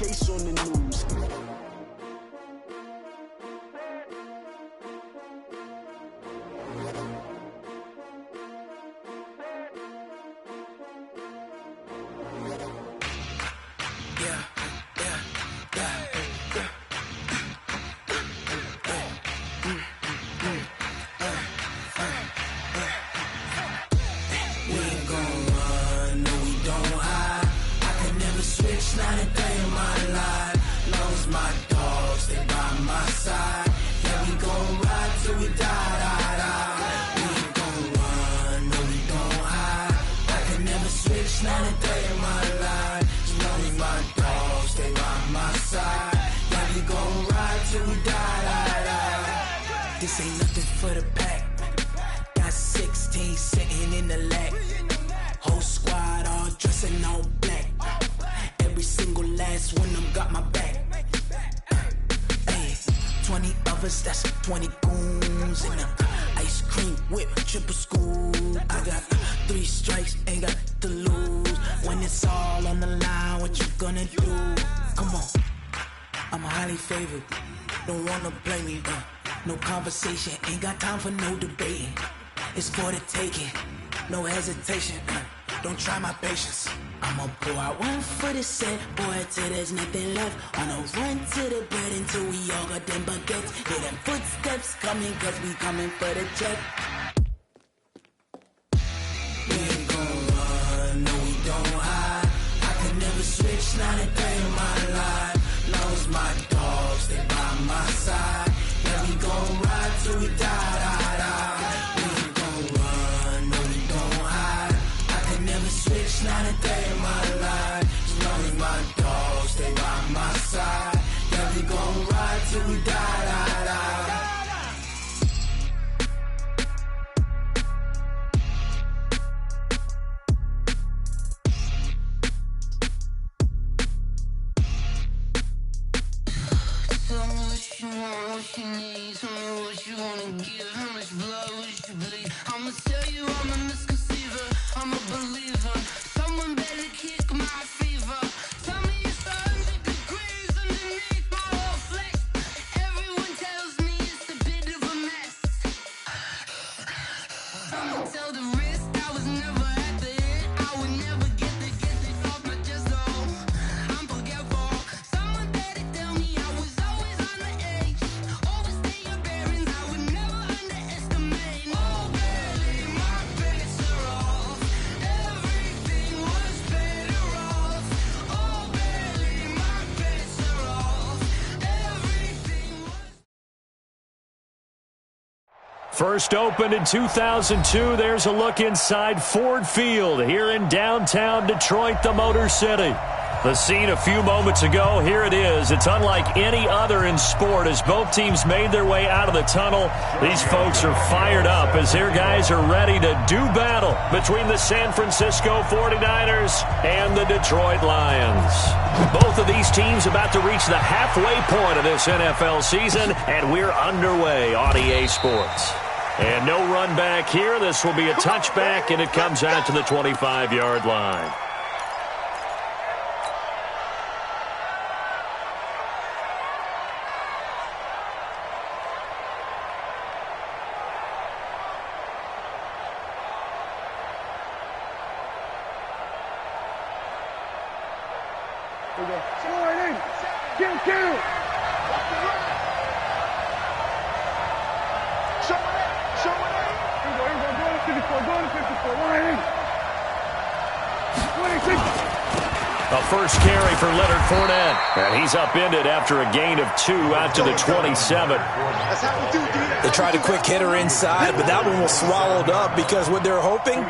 case on the news. This ain't nothing for the pack. Got 16 sitting in the lag. Whole squad all dressing all black. Every single last one of them got my back. Hey, 20 of us, that's 20 goons in the ice cream whip, triple scoop. I got 3 strikes, ain't got to lose. When it's all on the line, what you gonna do? Come on, I'm highly favored. Don't wanna play me, no conversation, ain't got time for no debating. It's for the taking, no hesitation. Don't try my patience. I'ma pour out one for the set, boy, till there's nothing left. On a run to the bread until we all got them baguettes. Hear them footsteps coming, cause we coming for the check. We ain't gon' run, no we don't hide. I could never switch, not a day in my life. Long as my dogs stay by my side. Yeah, we gon' ride till we die, die, die. We ain't gon' run, no we don't hide. I could never switch, not a day in my life. As long as my dogs stay by my side. Yeah, we gon' ride till we die, die, die. Tell me what you want, what you need. Tell me what you wanna give. How much blood would you bleed? I'ma tell you I'm a misconceiver. I'm a believer. Someone better kick my fever. Tell me it's 100 degrees underneath my whole flesh. Everyone tells me it's a bit of a mess. I'ma tell the risk I was never at the end. I would never get this off my chest. Oh, I'm forgetful. Someone better tell me I was always on the edge. Overstay your bearings, I would never underestimate. Oh, barely, my bets are off. Everything was better off. Oh, barely, my bets are off. Everything was. First opened in 2002, there's a look inside Ford Field here in downtown Detroit, the Motor City. The scene a few moments ago, here it is. It's unlike any other in sport as both teams made their way out of the tunnel. These folks are fired up as their guys are ready to do battle between the San Francisco 49ers and the Detroit Lions. Both of these teams about to reach the halfway point of this NFL season, and we're underway on EA Sports. And no run back here. This will be a touchback, and it comes out to the 25-yard line. There we go. Show it in. Kill. Show it in. Here we go. Go to 54. Go to 54. Line in. 26. A first carry for Leonard Fournette. And he's upended after a gain of 2 out to the 27. That's how we do, D. They tried a quick hitter inside, but that one was swallowed up because what they're hoping,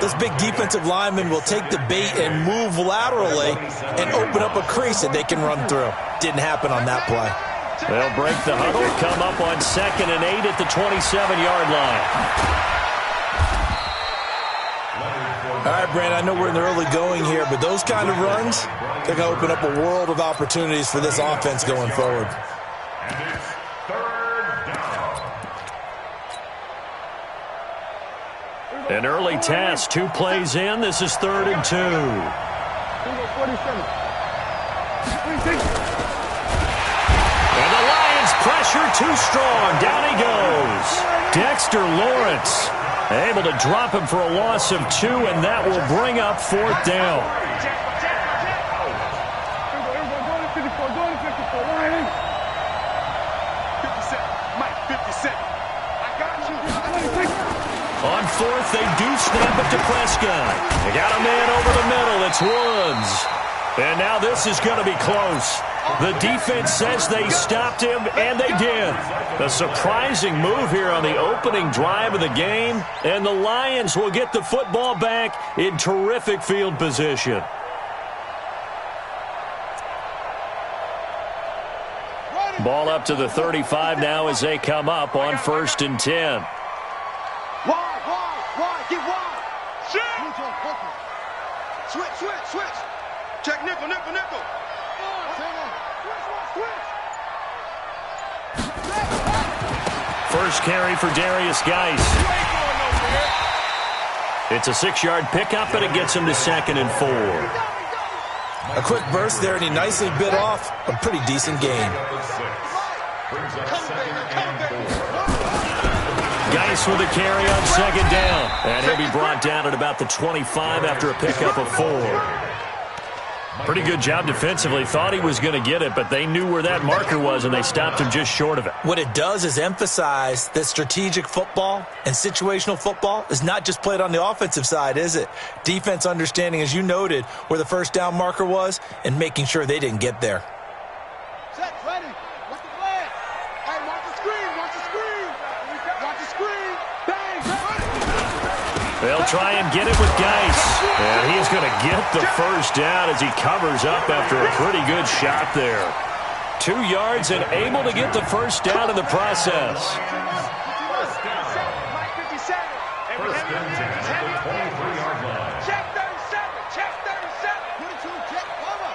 this big defensive lineman will take the bait and move laterally and open up a crease that they can run through. Didn't happen on that play. They'll break the huddle, come up on 2nd and 8 at the 27-yard line. All right, Brandon, I know we're in the early going here, but those kind of runs, they're going to open up a world of opportunities for this offense going forward. An early test, 2 plays in. This is 3rd and 2. 47. And the Lions pressure too strong. Down he goes. Dexter Lawrence able to drop him for a loss of 2, and that will bring up 4th down. On 4th, they do snap it to Prescott. They got a man over the middle. It's Woods. And now this is going to be close. The defense says they stopped him, and they did. A surprising move here on the opening drive of the game, and the Lions will get the football back in terrific field position. Ball up to the 35 now as they come up on 1st and 10. Wide, get wide. Switch. Check nickel. First carry for Darius Geis. It's a 6-yard pickup, and it gets him to 2nd and 4. A quick burst there, and he nicely bit off a pretty decent gain. Geis with a carry on 2nd down. And he'll be brought down at about the 25 after a pickup of 4. Pretty good job defensively. Thought he was going to get it, but they knew where that marker was, and they stopped him just short of it. What it does is emphasize that strategic football and situational football is not just played on the offensive side, is it? Defense understanding, as you noted, where the 1st down marker was and making sure they didn't get there. Set, ready. What's the plan? Hey, watch the screen. Watch the screen. Bang. They'll try and get it with Geis. And he's going to get the 1st down as he covers up after a pretty good shot there. 2 yards and able to get the 1st down in the process. Check 37. 22, check, cover.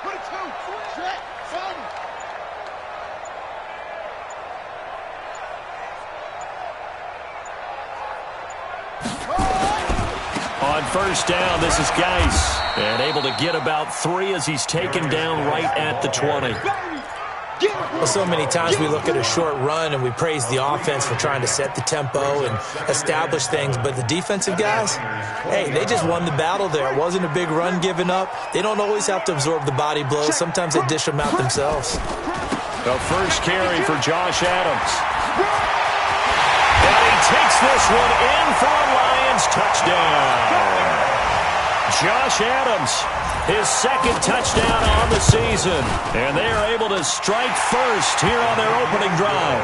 22, check, cover. On 1st down, this is Geis. And able to get about 3 as he's taken down right at the 20. Well, so many times we look at a short run and we praise the offense for trying to set the tempo and establish things, but the defensive guys, hey, they just won the battle there. It wasn't a big run given up. They don't always have to absorb the body blows. Sometimes they dish them out themselves. The first carry for Josh Adams. And he takes this one in for a Lions touchdown. Josh Adams, his 2nd touchdown on the season. And they are able to strike first here on their opening drive.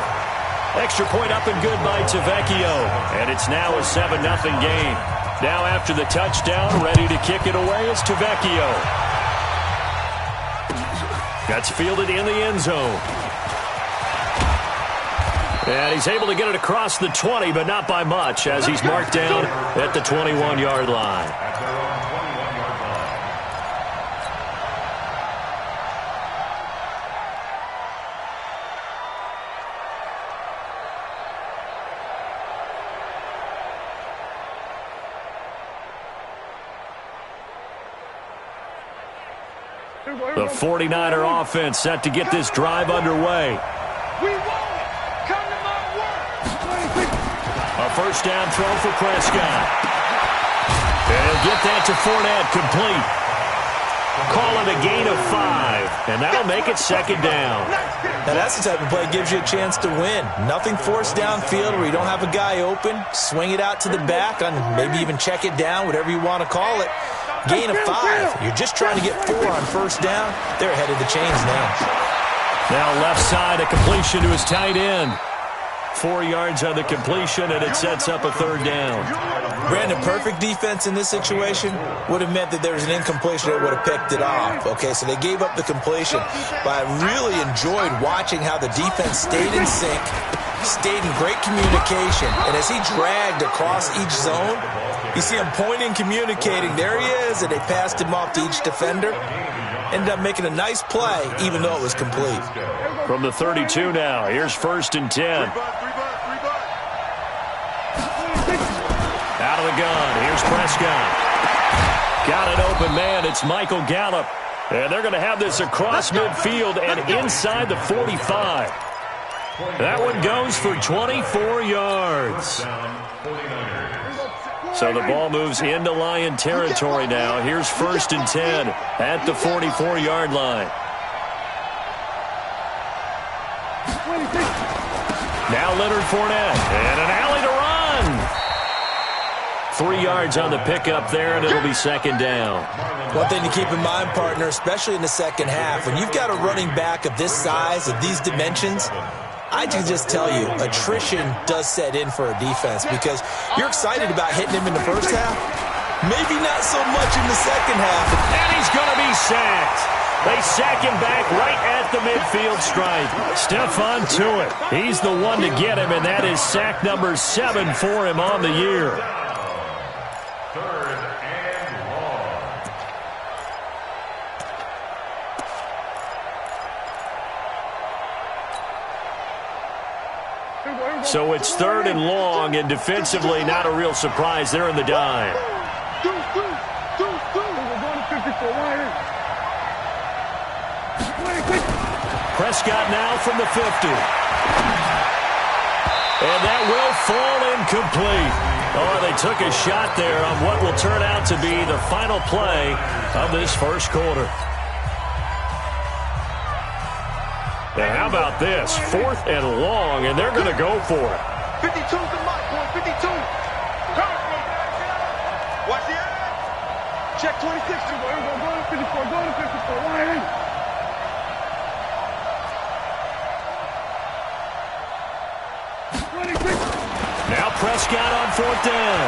Extra point up and good by Tavecchio. And it's now a 7-0 game. Now after the touchdown, ready to kick it away is Tavecchio. That's fielded in the end zone. And he's able to get it across the 20, but not by much, as he's marked down at the 21-yard line. The 49er offense set to get this drive underway. We won it. Come to my work. A 1st down throw for Prescott. And he'll get that to Fournette, complete. Call it a gain of 5, and that'll make it 2nd down. Now that's the type of play that gives you a chance to win. Nothing forced downfield where you don't have a guy open. Swing it out to the back, and maybe even check it down, whatever you want to call it. Gain of 5. You're just trying to get 4 on 1st down. They're ahead of the chains now. Now left side, a completion to his tight end. 4 yards on the completion, and it sets up a 3rd down. Brandon, perfect defense in this situation would have meant that there was an incompletion that would have picked it off. Okay, so they gave up the completion. But I really enjoyed watching how the defense stayed in sync, stayed in great communication, and as he dragged across each zone, you see him pointing, communicating. There he is, and they passed him off to each defender. Ended up making a nice play, even though it was complete. From the 32 now, here's 1st and 10. Out of the gun, here's Prescott. Got an open man, it's Michael Gallup. And they're going to have this across midfield and inside the 45. That one goes for 24 yards. So the ball moves into Lion territory now. Here's 1st and 10 at the 44-yard line. Now Leonard Fournette, and an alley to run. 3 yards on the pickup there, and it'll be 2nd down. One thing to keep in mind, partner, especially in the second half, when you've got a running back of this size, of these dimensions, I can just tell you, attrition does set in for a defense because you're excited about hitting him in the first half. Maybe not so much in the second half. And he's going to be sacked. They sack him back right at the midfield stripe. Stephon Tuitt, he's the one to get him, and that is sack number 7 for him on the year. So it's 3rd and long, and defensively not a real surprise. They're in the dime. Prescott now from the 50. And that will fall incomplete. Oh, they took a shot there on what will turn out to be the final play of this first quarter. And how about this? 4th and long, and they're going to go for it. 52's the mark, boy. 52. Watch the edge. Check 26. Go to 54. Go to 54. Line in. Now Prescott on 4th down.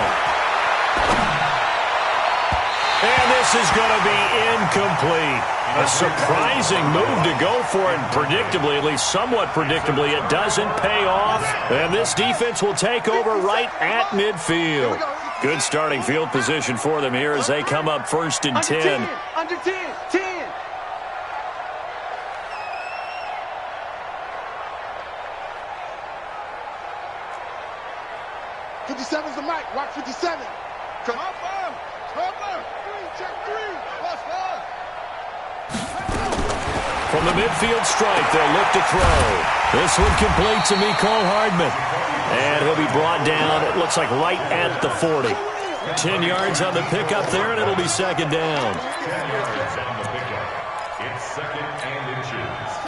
And this is going to be incomplete. A surprising move to go for it, and predictably, at least somewhat predictably, it doesn't pay off. And this defense will take over right at midfield. Good starting field position for them here as they come up 1st and 10. Under 10. 10. '57's the mic. Watch 57. Come on. Check 3. Plus 5. From the midfield stripe, they'll look to throw. This one complete to Mecole Hardman. And he'll be brought down, it looks like right at the 40. 10 yards on the pickup there, and it'll be 2nd down.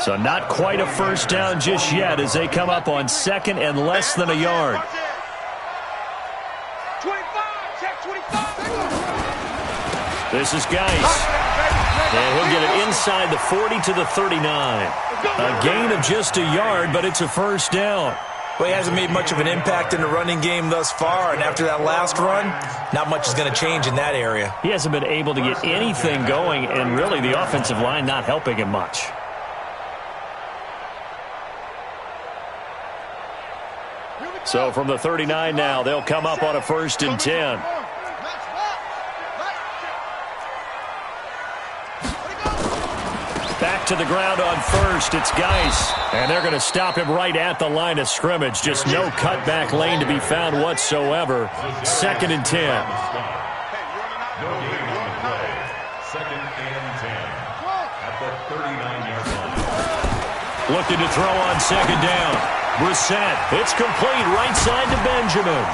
So not quite a first down just yet as they come up on 2nd and less than a yard. 25. Check 25. This is Geis. And he'll get it inside the 40 to the 39. A gain of just a yard, but it's a first down. Well, he hasn't made much of an impact in the running game thus far, and after that last run, not much is going to change in that area. He hasn't been able to get anything going, and really the offensive line not helping him much. So from the 39 now, they'll come up on a 1st and 10. Back to the ground on 1st. It's Geis. And they're going to stop him right at the line of scrimmage. Just no cutback lane to be found whatsoever. 2nd and 10. 2nd and 10 at the 39-yard line. Looking to throw on 2nd down. Brissett. It's complete right side to Benjamin.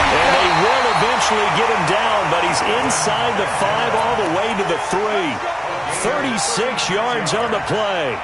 And they will eventually get him down, but he's inside the 5 all the way to the 3. 36 yards on the play.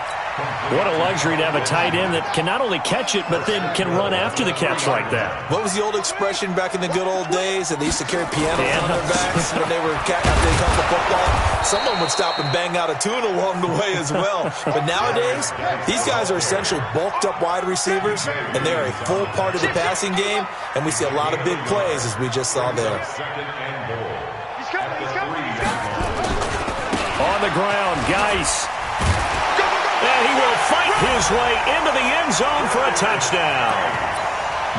What a luxury to have a tight end that can not only catch it, but then can run after the catch like that. What was the old expression back in the good old days that they used to carry pianos on their backs when they were after they caught the football? Someone would stop and bang out a tune along the way as well. But nowadays, these guys are essentially bulked up wide receivers, and they are a full part of the passing game, and we see a lot of big plays as we just saw there. On the ground, Geis. And he will fight his way into the end zone for a touchdown.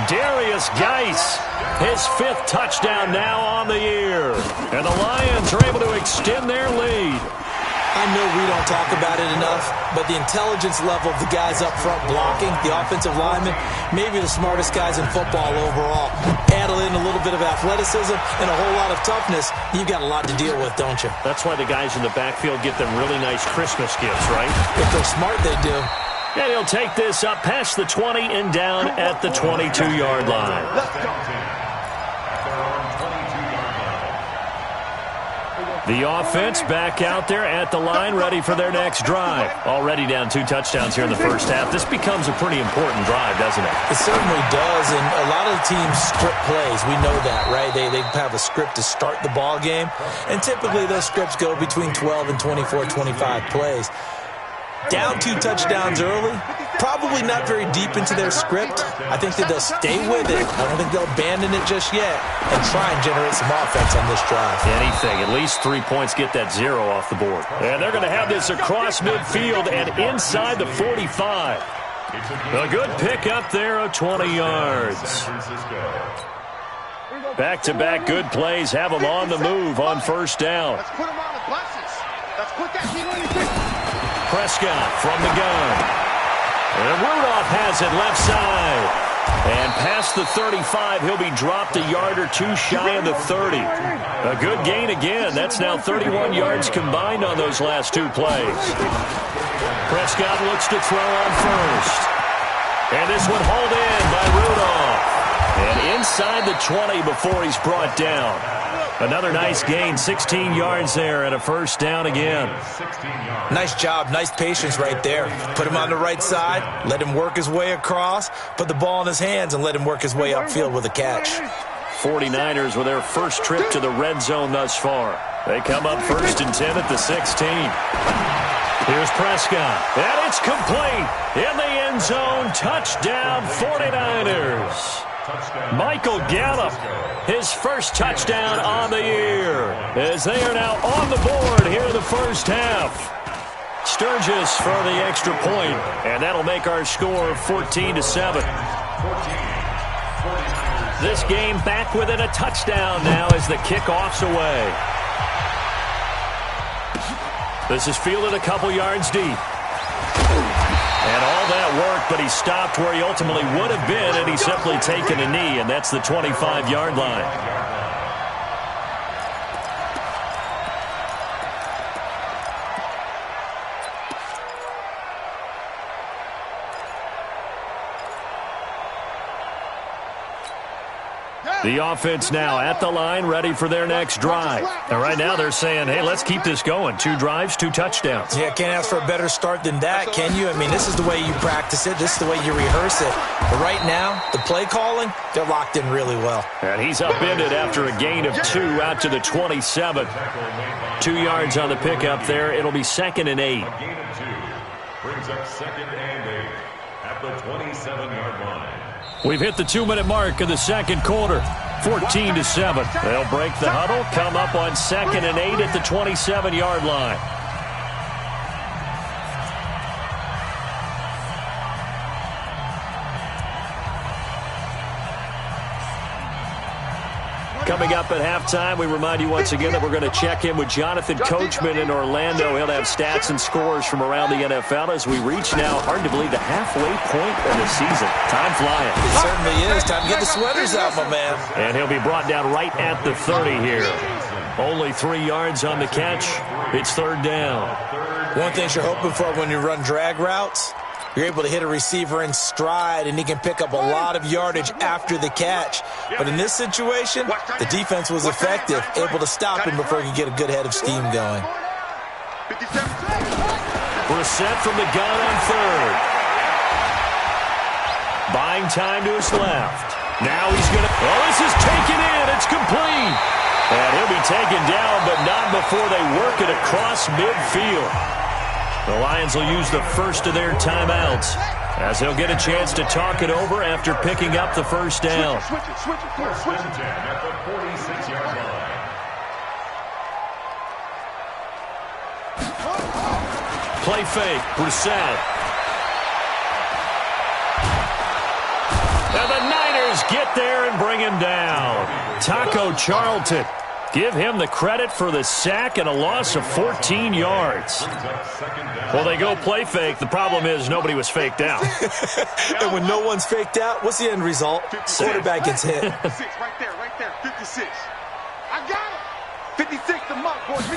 Darius Geis, his 5th touchdown now on the year. And the Lions are able to extend their lead. I know we don't don't talk about it enough, but the intelligence level of the guys up front blocking, the offensive linemen, maybe the smartest guys in football overall. Add in a little bit of athleticism and a whole lot of toughness, you've got a lot to deal with, don't you? That's why the guys in the backfield get them really nice Christmas gifts, right? If they're smart, they do. And he'll take this up past the 20 and down at the 22-yard line. The offense back out there at the line, ready for their next drive. Already down 2 touchdowns here in the first half. This becomes a pretty important drive, doesn't it? It certainly does, and a lot of the teams script plays. We know that, right? They have a script to start the ball game, and typically those scripts go between 12 and 24, 25 plays. Down 2 touchdowns early, probably not very deep into their script. I think that they'll stay with it. I don't think they'll abandon it just yet and try and generate some offense on this drive. Anything. At least 3 points, get that 0 off the board. And they're going to have this across midfield and inside the 45. A good pick up there of 20 yards. Back-to-back good plays have them on the move on first down. Let's put them on the buses. Let's put that heat on your Prescott from the gun. And Rudolph has it left side. And past the 35, he'll be dropped a yard or 2 shy of the 30. A good gain again. That's now 31 yards combined on those last 2 plays. Prescott looks to throw on first. And this one hauled in by Rudolph. And inside the 20 before he's brought down. Another nice gain, 16 yards there and a first down again. Nice job, nice patience right there. Put him on the right side, let him work his way across, put the ball in his hands, and let him work his way upfield with a catch. 49ers with their first trip to the red zone thus far. They come up 1st and 10 at the 16. Here's Prescott, and it's complete. In the end zone, touchdown 49ers. Michael Gallup, his first touchdown on the year, as they are now on the board here in the first half. Sturgis for the extra point, and that'll make our score 14-7. This game back within a touchdown now as the kickoff's away. This is fielded a couple yards deep. And all that work, but he stopped where he ultimately would have been, and he's simply taken a knee, and that's the 25-yard line. The offense now at the line, ready for their next drive. And right now they're saying, hey, let's keep this going. 2 drives, 2 touchdowns. Yeah, can't ask for a better start than that, can you? I mean, this is the way you practice it. This is the way you rehearse it. But right now, the play calling, they're locked in really well. And he's upended after a gain of 2 out to the 27. 2 yards on the pickup there. It'll be 2nd and 8. A gain of 2 brings up 2nd and 8 at the 27-yard line. We've hit the 2-minute mark of the second quarter. 14-7. They'll break the huddle, come up on 2nd and 8 at the 27-yard line. Coming up at halftime, we remind you once again that we're going to check in with Jonathan Coachman in Orlando. He'll have stats and scores from around the NFL as we reach now, hard to believe, the halfway point of the season. Time flying. It certainly is. Time to get the sweaters out, my man. And he'll be brought down right at the 30 here. Only 3 yards on the catch. It's 3rd down. One thing you're hoping for when you run drag routes, you're able to hit a receiver in stride, and he can pick up a lot of yardage after the catch. But in this situation, the defense was effective, able to stop him before he could get a good head of steam going. Brissett from the gun on 3rd. Buying time to his left. Now he's going to... Oh, this is taken in. It's complete. And he'll be taken down, but not before they work it across midfield. The Lions will use the first of their timeouts as they'll get a chance to talk it over after picking up the first down. Switch it at the 46-yard line. Play fake, Brissett. And the Niners get there and bring him down. Taco Charlton Give him the credit for the sack and a loss of 14 yards. Well, they go play fake. The problem is nobody was faked out. And when no one's faked out, what's the end result? Quarterback gets hit. 56, right there, 56. I got it. 56, the mark, boys.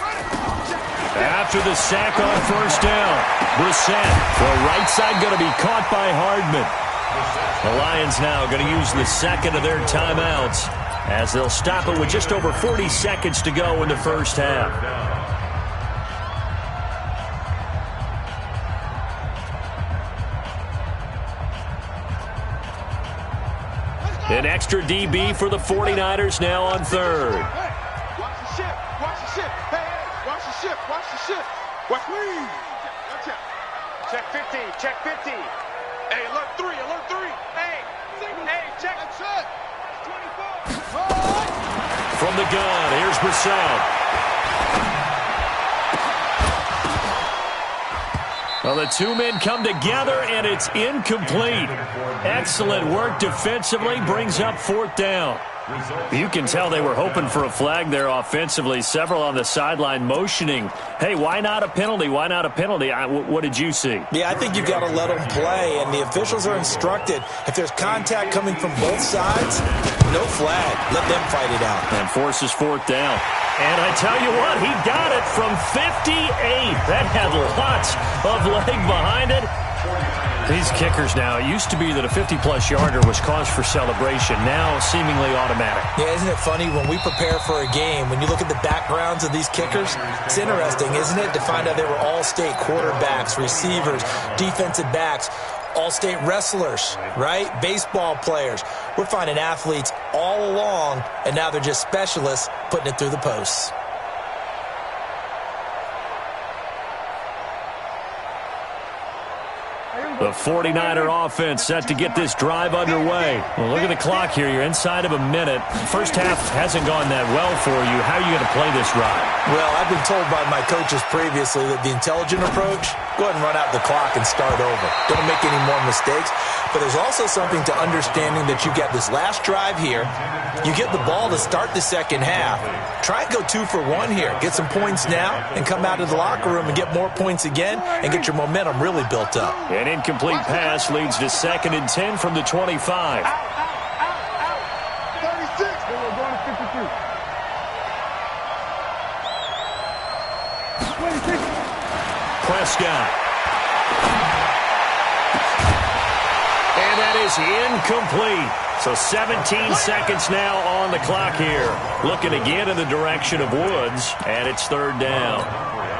After the sack on first down, Brissett, the right side going to be caught by Hardman. The Lions now going to use the second of their timeouts as they'll stop it with just over 40 seconds to go in the first half. An extra DB for the 49ers now on third. Watch the ship, watch the ship. Hey, watch the ship, watch the ship. Watch me. Watch out. Check 15, check 15. Hey, alert 3, alert 3. Hey, check. That's it. 24. From the gun, here's Brissett. Well, the two men come together, and it's incomplete. Excellent work defensively, brings up fourth down. You can tell they were hoping for a flag there offensively. Several on the sideline motioning, hey, why not a penalty? Why not a penalty? What did you see? Yeah, I think you've got to let them play, and the officials are instructed. If there's contact coming from both sides, no flag. Let them fight it out. And forces fourth down. And I tell you what, he got it from 58. That had lots of leg behind it. These kickers now, it used to be that a 50-plus yarder was cause for celebration. Now seemingly automatic. Yeah, isn't it funny when we prepare for a game, when you look at the backgrounds of these kickers, it's interesting, isn't it, to find out they were all-state quarterbacks, receivers, defensive backs, all-state wrestlers, right? Baseball players. We're finding athletes all along, and now they're just specialists putting it through the posts. The 49er offense set to get this drive underway. Well, look at the clock here. You're inside of a minute. First half hasn't gone that well for you. How are you going to play this drive? Well, I've been told by my coaches previously that the intelligent approach, go ahead and run out the clock and start over. Don't make any more mistakes. But there's also something to understanding that you get this last drive here. You get the ball to start the second half. Try and go 2 for 1 here. Get some points now and come out of the locker room and get more points again and get your momentum really built up. An incomplete pass leads to 2nd and 10 from the 25. 36. They were going to 52. 26. Prescott. And that is incomplete. So 17 seconds now on the clock here. Looking again in the direction of Woods, and it's third down.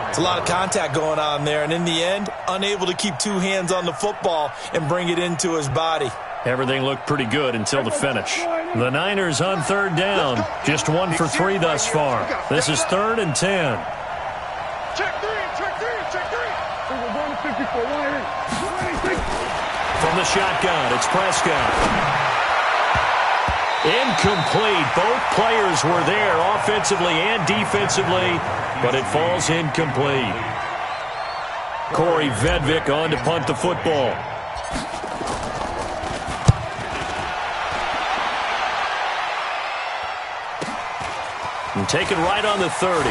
It's a lot of contact going on there, and in the end, unable to keep 2 hands on the football and bring it into his body. Everything looked pretty good until the finish. The Niners on third down, just 1 for 3 thus far. This is 3rd and 10. Check 3, check 3, check 3. They were going to 54. 26. From the shotgun, it's Prescott. Incomplete. Both players were there offensively and defensively, but it falls incomplete. Corey Vedvik on to punt the football. And taken right on the 30.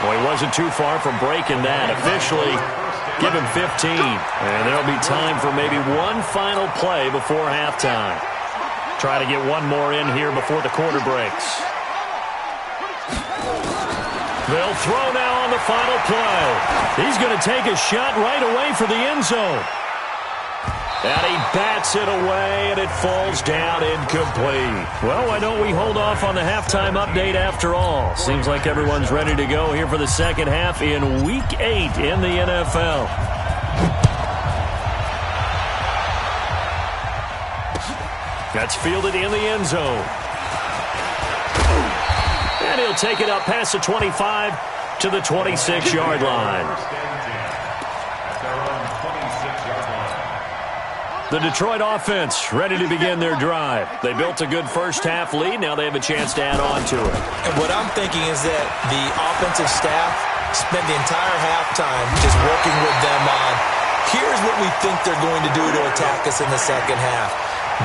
Well, he wasn't too far from breaking that. Officially, give him 15. And there'll be time for maybe one final play before halftime. Try to get one more in here before the quarter breaks. They'll throw now on the final play. He's going to take a shot right away for the end zone. And he bats it away, and it falls down incomplete. Well, why don't we hold off on the halftime update after all? Seems like everyone's ready to go here for the second half in Week 8 in the NFL. That's fielded in the end zone. And he'll take it up past the 25 to the 26-yard line. The Detroit offense ready to begin their drive. They built a good first half lead. Now they have a chance to add on to it. And what I'm thinking is that the offensive staff spent the entire halftime just working with them on, here's what we think they're going to do to attack us in the second half.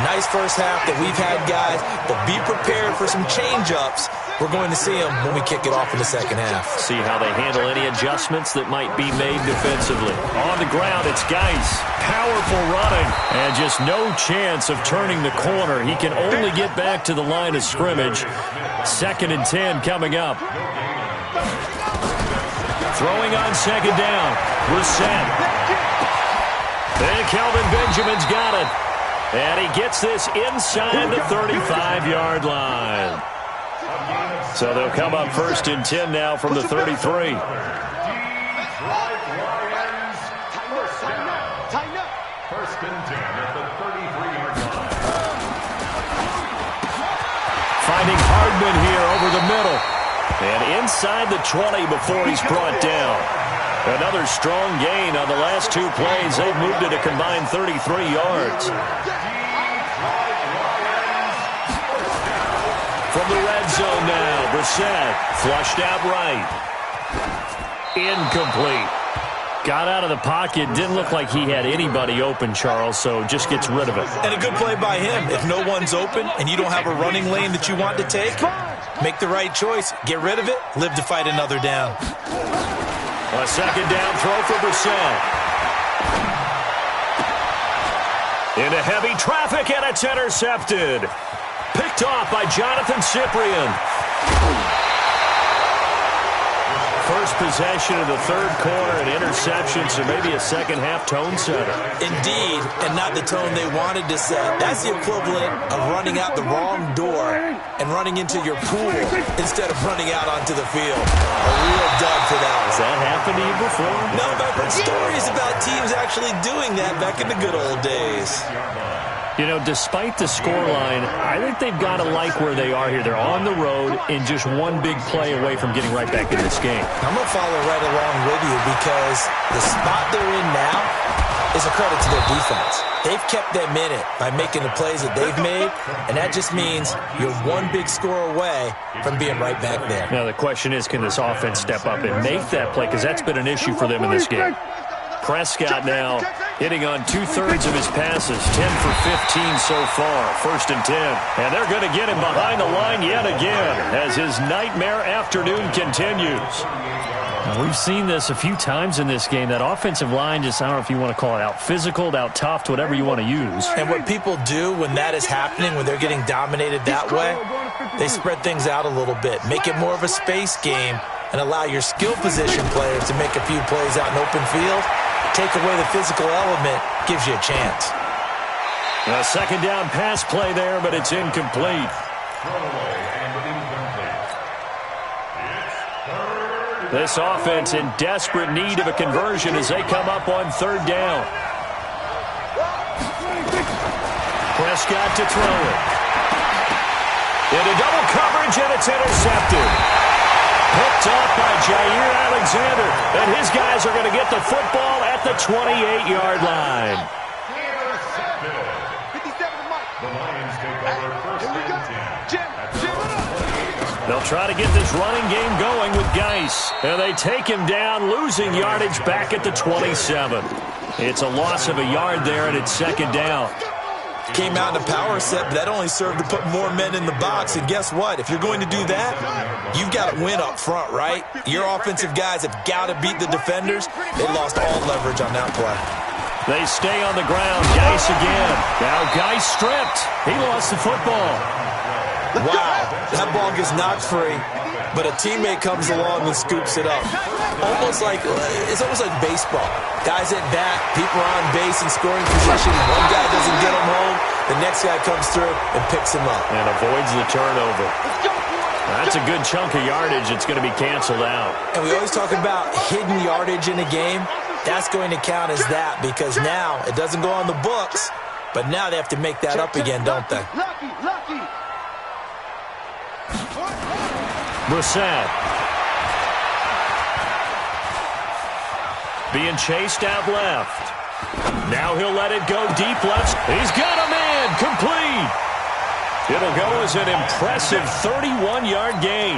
Nice first half that we've had, guys, but be prepared for some change-ups. We're going to see them when we kick it off in the second half. See how they handle any adjustments that might be made defensively. On the ground, it's Geis. Powerful running, and just no chance of turning the corner. He can only get back to the line of scrimmage. 2nd and 10 coming up. Throwing on second down. Brissett. And Kelvin Benjamin's got it. And he gets this inside the 35-yard line. So they'll come up 1st and 10 now from the 33. Tighten up. First and 10 at the 33-yard line. Finding Hardman here over the middle. And inside the 20 before he's brought down. Another strong gain on the last 2 plays. They've moved it a combined 33 yards. From the red zone now, Brissett flushed out right. Incomplete. Got out of the pocket. Didn't look like he had anybody open, Charles, so just gets rid of it. And a good play by him. If no one's open and you don't have a running lane that you want to take, make the right choice. Get rid of it. Live to fight another down. A second down throw for Brissett. Into heavy traffic, and it's intercepted. Picked off by Jonathan Cyprien. First possession of the 3rd quarter, an interception, so maybe a second-half tone setter. Indeed, and not the tone they wanted to set. That's the equivalent of running out the wrong door and running into your pool instead of running out onto the field. A real dud for that one. Has that happened to you before? No, but I've heard stories about teams actually doing that back in the good old days. You know, despite the scoreline, I think they've got to like where they are here. They're on the road and just one big play away from getting right back in this game. I'm going to follow right along with you because the spot they're in now is a credit to their defense. They've kept them in it by making the plays that they've made, and that just means you're one big score away from being right back there. Now, the question is, can this offense step up and make that play? Because that's been an issue for them in this game. Prescott now hitting on 2/3 of his passes, 10 for 15 so far, 1st and 10. And they're going to get him behind the line yet again as his nightmare afternoon continues. Now, we've seen this a few times in this game. That offensive line just, I don't know if you want to call it out physical, out tough, whatever you want to use. And what people do when that is happening, when they're getting dominated that way, they spread things out a little bit, make it more of a space game, and allow your skill position players to make a few plays out in open field. Take away the physical element, gives you a chance. A second down pass play there, but it's incomplete. This offense in desperate need of a conversion as they come up on 3rd down. Prescott to throw it. Into double coverage, and it's intercepted. Picked off by Jair Alexander, and his guys are going to get the football at the 28-yard line. 57 to Mike. The Lions take over 1st and 10. They'll try to get this running game going with Geis. And they take him down, losing yardage back at the 27. It's a loss of a yard there, and it's 2nd down. Came out in a power set, but that only served to put more men in the box. And guess what? If you're going to do that, you've got to win up front, right? Your offensive guys have got to beat the defenders. They lost all leverage on that play. They stay on the ground. Geis again. Now Geis stripped. He lost the football. Wow, that ball gets knocked free, but a teammate comes along and scoops it up. It's almost like baseball. Guys at bat, people are on base in scoring position. One guy doesn't get him home, the next guy comes through and picks him up. And avoids the turnover. That's a good chunk of yardage. It's going to be canceled out. And we always talk about hidden yardage in a game. That's going to count as that because now it doesn't go on the books, but now they have to make that up again, don't they? Lucky. Brissett. Being chased out left. Now he'll let it go deep left. He's got a man. Complete. It'll go as an impressive 31-yard gain.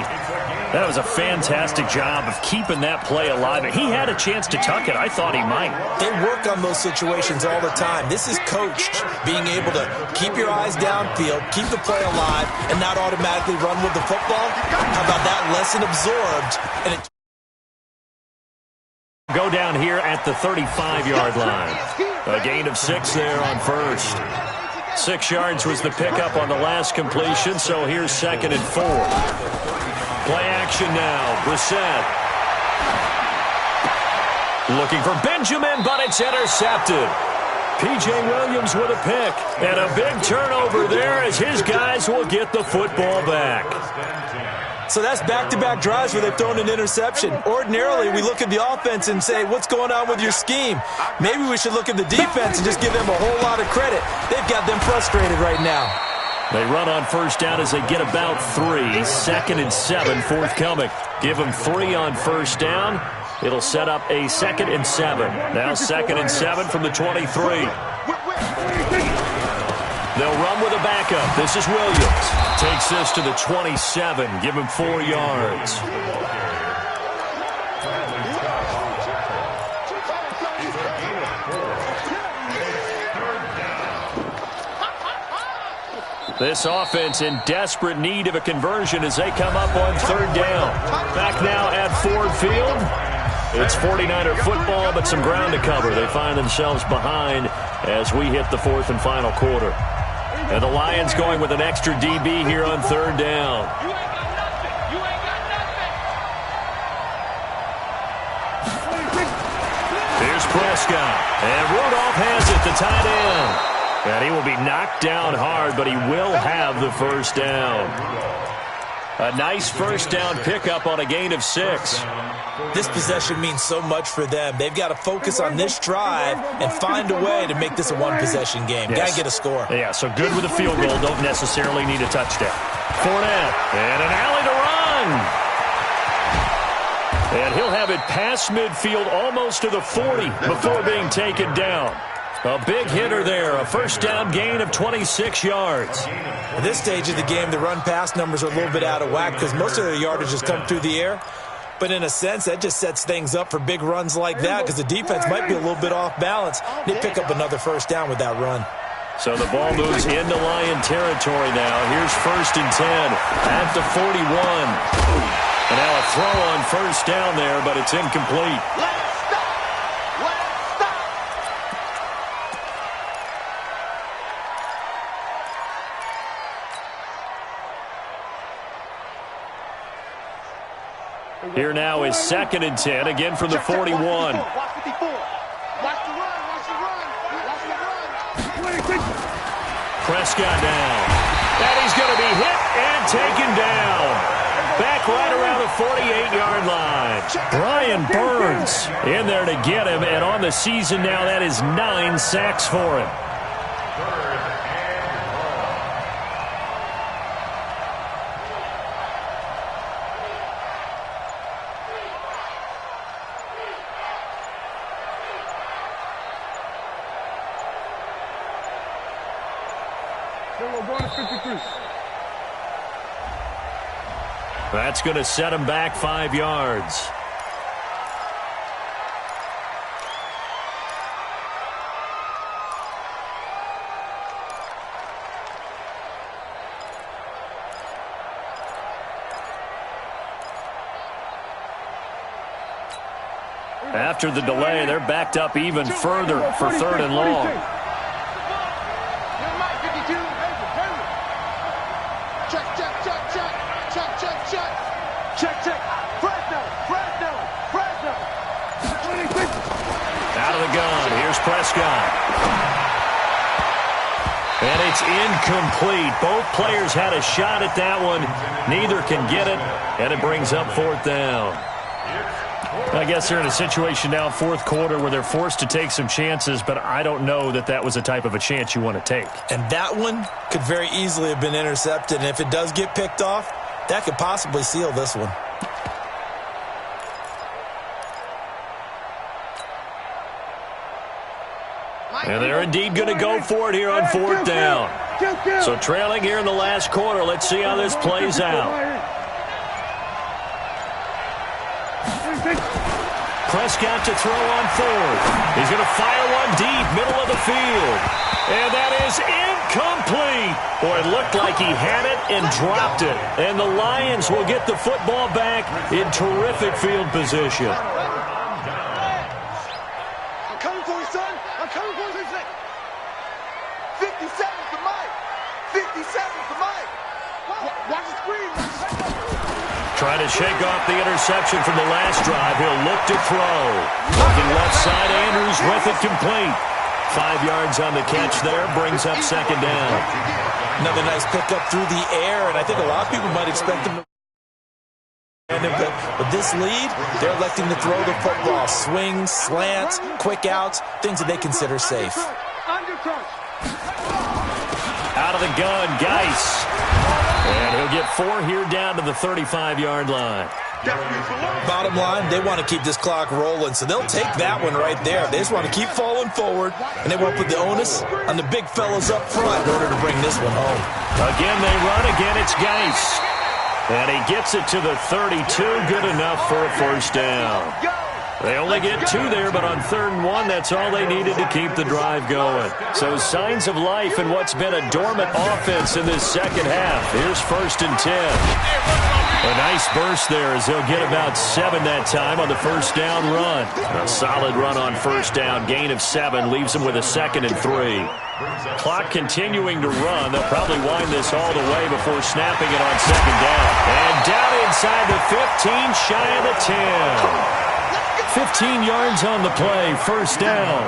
That was a fantastic job of keeping that play alive. He had a chance to tuck it. I thought he might. They work on those situations all the time. This is coached, being able to keep your eyes downfield, keep the play alive, and not automatically run with the football. How about that lesson absorbed? And it go down here at the 35-yard line. A gain of 6 there on first. 6 yards was the pickup on the last completion, so here's 2nd and 4. Play action now. Brissett. Looking for Benjamin, but it's intercepted. P.J. Williams with a pick. And a big turnover there as his guys will get the football back. So that's back-to-back drives where they've thrown an interception. Ordinarily, we look at the offense and say, what's going on with your scheme? Maybe we should look at the defense and just give them a whole lot of credit. They've got them frustrated right now. They run on first down as they get about 3. 2nd and 7 forthcoming. Give them 3 on first down. It'll set up a 2nd and 7. Now 2nd and 7 from the 23. They'll run with a backup. This is Williams. Takes this to the 27. Give him 4 yards. This offense in desperate need of a conversion as they come up on 3rd down. Back now at Ford Field. It's 49er football, but some ground to cover. They find themselves behind as we hit the 4th and final quarter. And the Lions going with an extra DB here on 3rd down. Here's Prescott. And Rudolph has it, the tight end. And he will be knocked down hard, but he will have the first down. A nice first down pickup on a gain of 6. This possession means so much for them. They've got to focus on this drive and find a way to make this a one-possession game. Yes. Got to get a score. Yeah, so good with a field goal. Don't necessarily need a touchdown. Fournette, and an alley to run. And he'll have it past midfield, almost to the 40, before being taken down. A big hitter there, a first down gain of 26 yards. At this stage of the game, the run-pass numbers are a little bit out of whack because most of their yardage has come through the air. But in a sense, that just sets things up for big runs like that because the defense might be a little bit off balance. They pick up another first down with that run. So the ball moves into Lion territory now. Here's 1st and 10 at the 41. And now a throw on first down there, but it's incomplete. Here now is 2nd and 10, again from the 41. Watch 54. Watch the run. Watch the run. Watch the run. Prescott down. And he's going to be hit and taken down. Back right around the 48-yard line. Brian Burns in there to get him, and on the season now, that is 9 sacks for him. That's going to set him back 5 yards. After the delay, they're backed up even further for 3rd and long. Out of the gun, here's Prescott. And it's incomplete. Both players had a shot at that one. Neither can get it, and it brings up 4th down. I guess they're in a situation now, 4th quarter, where they're forced to take some chances, but I don't know that that was the type of a chance you want to take. And that one could very easily have been intercepted, and if it does get picked off, that could possibly seal this one. And they're indeed going to go for it here on 4th down. So trailing here in the last quarter, let's see how this plays out. Prescott to throw on fourth. He's going to fire one deep, middle of the field. And that is incomplete. Boy, it looked like he had it and dropped it. And the Lions will get the football back in terrific field position. I'm coming for you, son. I'm coming for you. 57 for Mike. 57 for Mike. Watch the screen. Trying to shake off the interception from the last drive. He'll look to throw. Looking left side, Andrews with it complete. 5 yards on the catch there, brings up second down. Another nice pickup through the air, and I think a lot of people might expect him to. But with this lead, they're electing to throw the football. Swings, slants, quick outs, things that they consider safe. Out of the gun, Geis. And he'll get 4 here down to the 35-yard line. Bottom line, they want to keep this clock rolling, so they'll take that one right there. They just want to keep falling forward, and they won't put the onus on the big fellas up front in order to bring this one home. Again, they run. Again, it's Geis. And he gets it to the 32. Good enough for a first down. They only get 2 there, but on 3rd and 1, that's all they needed to keep the drive going. So signs of life in what's been a dormant offense in this second half. Here's 1st and 10. A nice burst there as they'll get about 7 that time on the first down run. A solid run on first down. Gain of 7 leaves them with a 2nd and 3. Clock continuing to run. They'll probably wind this all the way before snapping it on 2nd down. And down inside the 15, shy of the 10. 15 yards on the play, first down.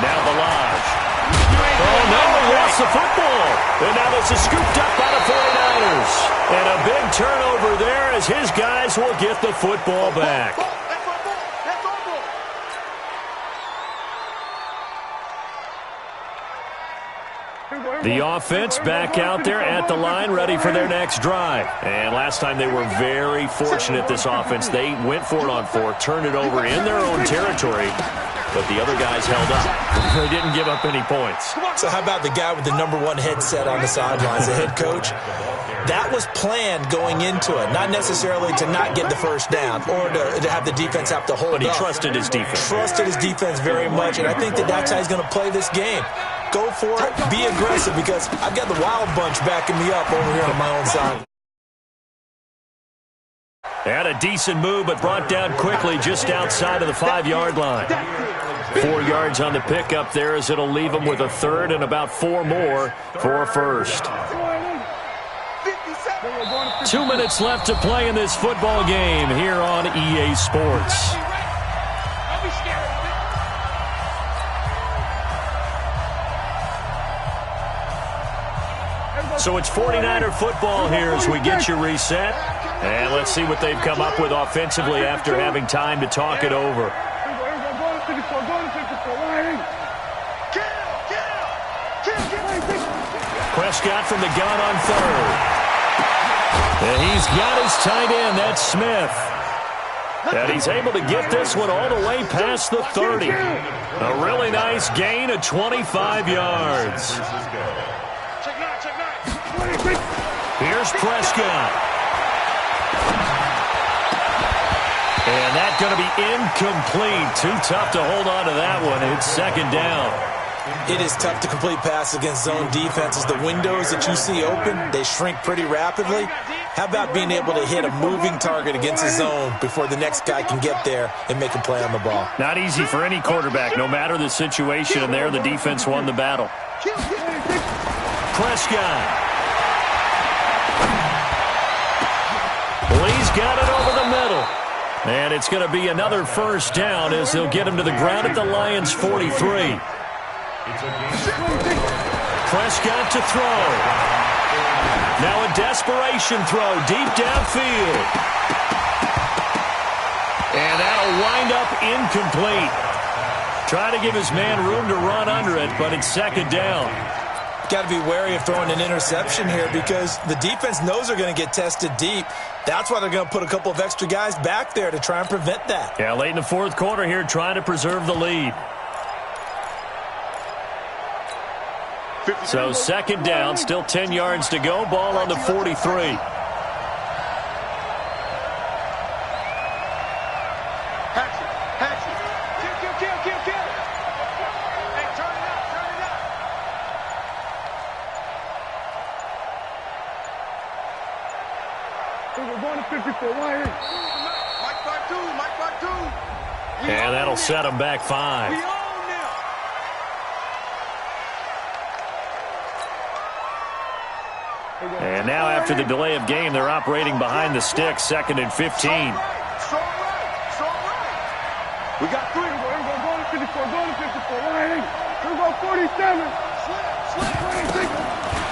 Now Balaj. Oh, no, he lost the football. And now this is scooped up by the 49ers. And a big turnover there as his guys will get the football back. The offense back out there at the line, ready for their next drive. And last time they were very fortunate, this offense. They went for it on 4, turned it over in their own territory, but the other guys held up. They didn't give up any points. So how about the guy with the #1 headset on the sidelines, the head coach? That was planned going into it, not necessarily to not get the first down or to have the defense have to hold up. But he trusted his defense. Trusted his defense very much, and I think that's how he's going to play this game. Go for it, be aggressive, because I've got the wild bunch backing me up over here on my own side. Had a decent move, but brought down quickly just outside of the 5-yard line. 4 yards on the pickup there as it'll leave them with a 3rd and about 4 more for a first. 2 minutes left to play in this football game here on EA Sports. So it's 49er football here as we get you reset. And let's see what they've come up with offensively after having time to talk it over. Prescott from the gun on 3rd. And he's got his tight end, that's Smith. And he's able to get this one all the way past the 30. A really nice gain of 25 yards. Here's Prescott. And that's going to be incomplete. Too tough to hold on to that one. It's 2nd down. It is tough to complete pass against zone defenses. The windows that you see open, they shrink pretty rapidly. How about being able to hit a moving target against a zone before the next guy can get there and make a play on the ball? Not easy for any quarterback, no matter the situation. And there, the defense won the battle. Prescott. Lee's got it over the middle. And it's going to be another first down as they'll get him to the ground at the Lions' 43. Prescott to throw. Now a desperation throw deep downfield. And that'll wind up incomplete. Try to give his man room to run under it, but it's 2nd down. Got to be wary of throwing an interception here because the defense knows they're going to get tested deep. That's why they're going to put a couple of extra guys back there to try and prevent that. Yeah, late in the 4th quarter here, trying to preserve the lead. So 2nd down, still 10 yards to go. Ball on the 43. And that'll set them back 5. And now after the delay of game, they're operating behind the sticks, 2nd and 15. We got 3. We're going to 54. Going to 54. We're going 47.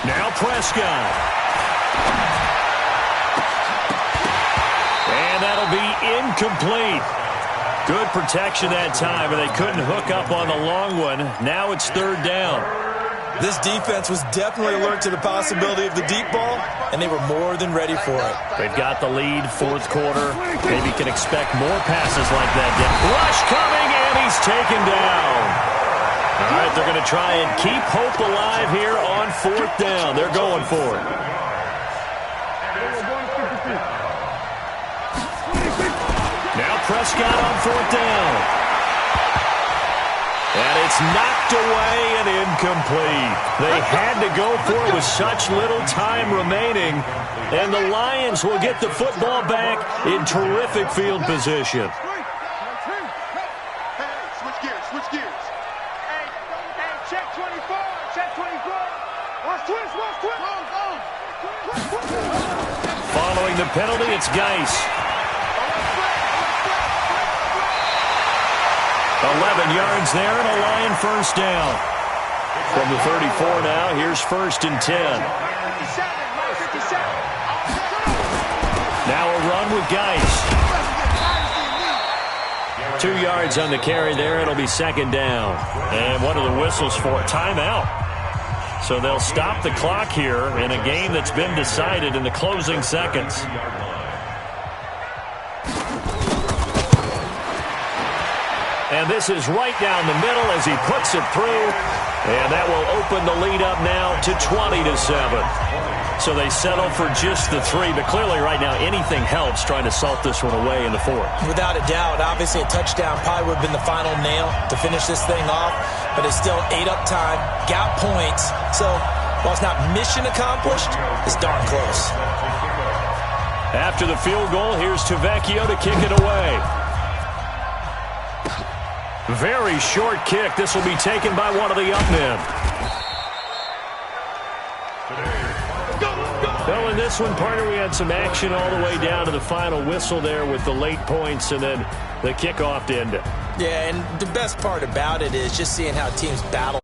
Now Prescott. And that'll be incomplete. Good protection that time, and they couldn't hook up on the long one. Now it's 3rd down. This defense was definitely alert to the possibility of the deep ball, and they were more than ready for it. They've got the lead, 4th quarter. Maybe can expect more passes like that. Rush coming, and he's taken down. All right, they're going to try and keep hope alive here on 4th down. They're going for it. Now Prescott on 4th down. And it's knocked away and incomplete. They had to go for it with such little time remaining. And the Lions will get the football back in terrific field position. Switch gears. Hey, check 24. Check 24. Watch twist. Following the penalty, it's Geis. 11 yards there and a Lion 1st down. From the 34 now, here's 1st and 10. Now a run with Geis. 2 yards on the carry there. It'll be 2nd down. And what are the whistles for? Timeout. So they'll stop the clock here in a game that's been decided in the closing seconds. And this is right down the middle as he puts it through. And that will open the lead up now to 20-7. So they settle for just the 3. But clearly right now anything helps trying to salt this one away in the 4th. Without a doubt, obviously a touchdown probably would have been the final nail to finish this thing off. But it's still 8 up time, got points. So while it's not mission accomplished, it's darn close. After the field goal, here's Tavecchio to kick it away. Very short kick. This will be taken by one of the up men. Well, in this one, partner, we had some action all the way down to the final whistle there with the late points and then the kickoff to end it. Yeah, and the best part about it is just seeing how teams battle.